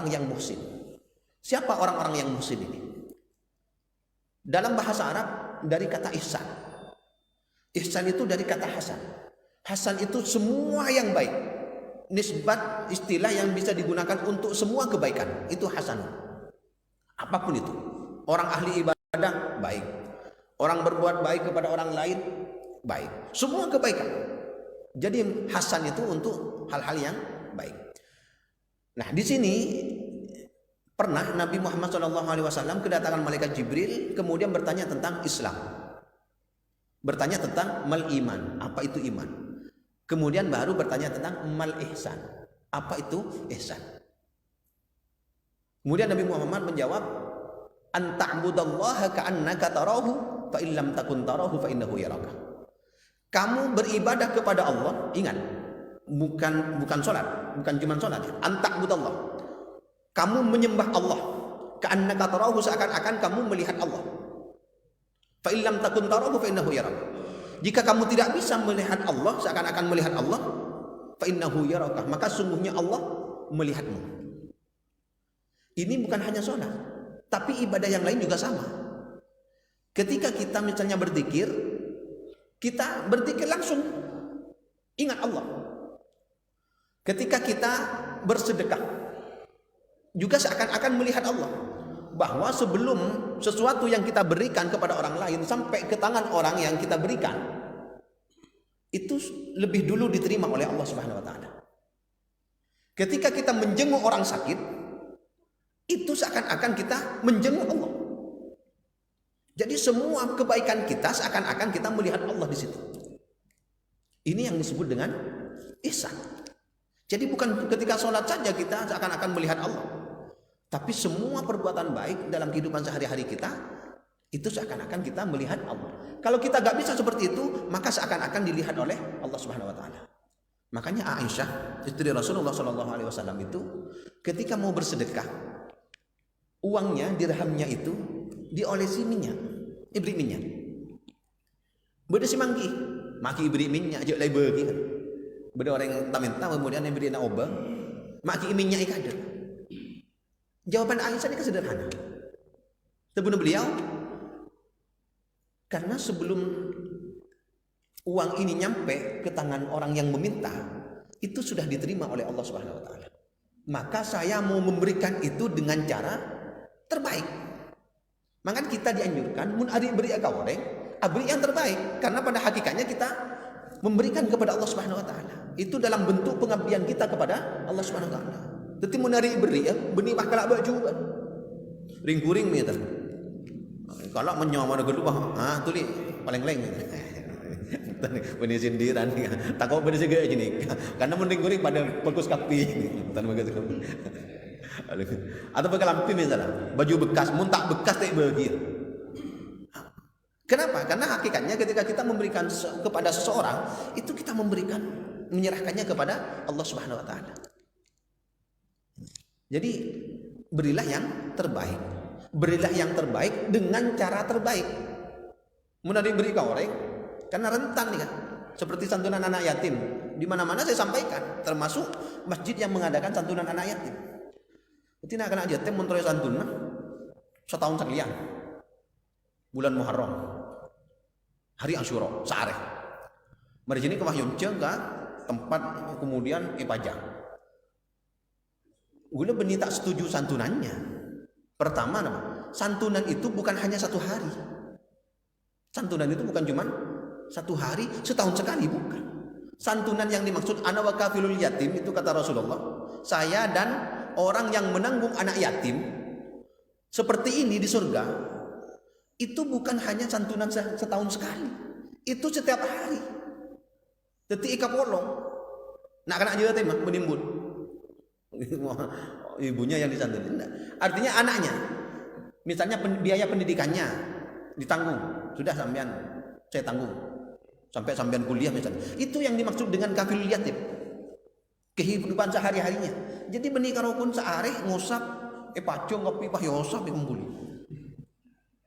orang-orang yang muhsin. Siapa orang-orang yang muhsin ini? Dalam bahasa Arab dari kata ihsan. Ihsan itu dari kata hasan. Hasan itu semua yang baik. Nisbat istilah yang bisa digunakan untuk semua kebaikan. Itu hasan. Apapun itu. Orang ahli ibadah baik. Orang berbuat baik kepada orang lain baik. Semua kebaikan. Jadi hasan itu untuk hal-hal yang baik. Nah, di sini pernah Nabi Muhammad SAW kedatangan malaikat Jibril, kemudian bertanya tentang Islam, bertanya tentang mal iman, apa itu iman, kemudian baru bertanya tentang mal ihsan, apa itu ihsan. Kemudian Nabi Muhammad menjawab, anta'budallaha ka'annaka tarahu fa illam takun tarahu fa innahu yaraka. Kamu beribadah kepada Allah, ingat, bukan sholat, bukan cuma sholat. Anta'budallah, kamu menyembah Allah. Ka'annaka tarahu, seakan-akan kamu melihat Allah. Fa illam takun tarahu fa innahu yaraka. Jika kamu tidak bisa melihat Allah, seakan-akan melihat Allah, fa innahu yaraka, maka sungguhnya Allah melihatmu. Ini bukan hanya sholat, tapi ibadah yang lain juga sama. Ketika kita misalnya berzikir, kita berzikir langsung ingat Allah. Ketika kita bersedekah, juga seakan-akan melihat Allah. Bahwa sebelum sesuatu yang kita berikan kepada orang lain sampai ke tangan orang yang kita berikan, itu lebih dulu diterima oleh Allah Subhanahu wa taala. Ketika kita menjenguk orang sakit, itu seakan-akan kita menjenguk Allah. Jadi semua kebaikan kita seakan-akan kita melihat Allah di situ. Ini yang disebut dengan ihsan. Jadi bukan ketika sholat saja kita seakan-akan melihat Allah, tapi semua perbuatan baik dalam kehidupan sehari-hari kita itu seakan-akan kita melihat Allah. Kalau kita gak bisa seperti itu, maka seakan-akan dilihat oleh Allah Subhanahu Wa Taala. Makanya Aisyah, istri Rasulullah SAW itu ketika mau bersedekah, uangnya, dirhamnya itu diolesi minyak, ibri minyak. Beda si mangki, maki ibri minyak je lai bagi kan. Beda orang yang tak minta kemudian yang beri nak obat, maki minyak ikada. Jawaban Aisyah ini sederhana. Sebelum beliau, karena sebelum uang ini nyampe ke tangan orang yang meminta, itu sudah diterima oleh Allah Subhanahu Wa Taala. Maka saya mau memberikan itu dengan cara terbaik. Maka kita dianjurkan mun ari beri agaware, beri yang terbaik, karena pada hakikatnya kita memberikan kepada Allah Subhanahu Wa Taala. Itu dalam bentuk pengabdian kita kepada Allah Subhanahu Wa Taala. Jadi mun ari beri ya, benih bakal baju kan. Ring-kuring meter. Kalau menyoma kedua, tuli paling leng gitu. Benih sindiran takut benih juga gini. Karena mun ring-kuring pada fokus kapi. Tan begitu. Atau pakai lampu misalnya, baju bekas, muntak bekas tak bagi. Kenapa? Karena hakikatnya ketika kita memberikan kepada seseorang, itu kita memberikan, menyerahkannya kepada Allah Subhanahu Wa Taala. Jadi berilah yang terbaik, berilah yang terbaik dengan cara terbaik. Mun diberi kau orang, karena rentan nih kan, seperti santunan anak yatim. Di mana-mana saya sampaikan, termasuk masjid yang mengadakan santunan anak yatim. Itu nak kena jatim mentoy santunan setahun sekalian. Bulan Muharram, hari Asyura, Sa'areh. Mari sini ke Wahyunce ke tempat kemudian ipajang. Gula benih tak setuju santunannya. Pertama, santunan itu bukan hanya satu hari. Santunan itu bukan cuma satu hari, setahun sekali, bukan. Santunan yang dimaksud ana wa kafilul yatim itu kata Rasulullah, saya dan orang yang menanggung anak yatim seperti ini di surga, itu bukan hanya santunan setahun sekali, itu setiap hari. Detik ika polong, nak kena juga tema menimbun. Ibunya yang disantunin. Artinya anaknya, misalnya biaya pendidikannya ditanggung, sudah sampean saya tanggung sampai sampean kuliah misalnya. Itu yang dimaksud dengan kafilul yatim. Kehidupan sehari-harinya. Jadi benih karokun seareh ngusap, pacung ngopi pah yosap dikumpuli.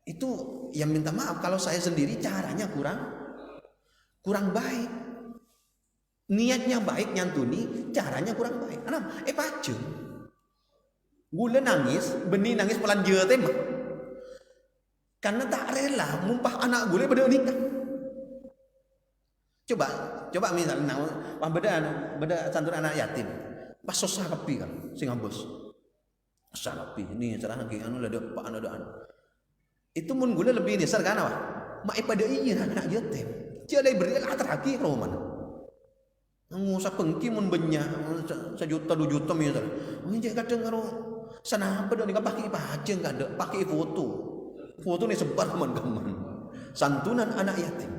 Itu yang minta maaf kalau saya sendiri caranya kurang baik. Niatnya baik nyantuni, caranya kurang baik. Pacung. Gula nangis, benih nangis pelanja tema. Karena tak rela mumpah anak gula pada nikah. Coba misalnya wah beda santun anak yatim. Pas susah kapi kan sing ambos. Susah kapi ini cerah lagi anu ada pak anu ada anu. Itu mun gula lebih nisar kan apa? Mak pada iya anak yatim. Dia beri lah terhaki roman. Ngusa pengki mun banyak 1 juta 2 juta misalnya. Ini kadang karo sana apa dah ni pakai pajeng kada pakai foto ni sebar teman-teman santunan anak yatim.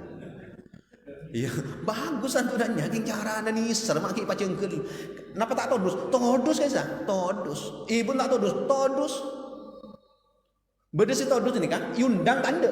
Iya bagus santunannya king cara anda ni ser pakai pajeng ke kenapa tak todus kaisa todus ibu tak todus beda si todus ini kan yundang tanda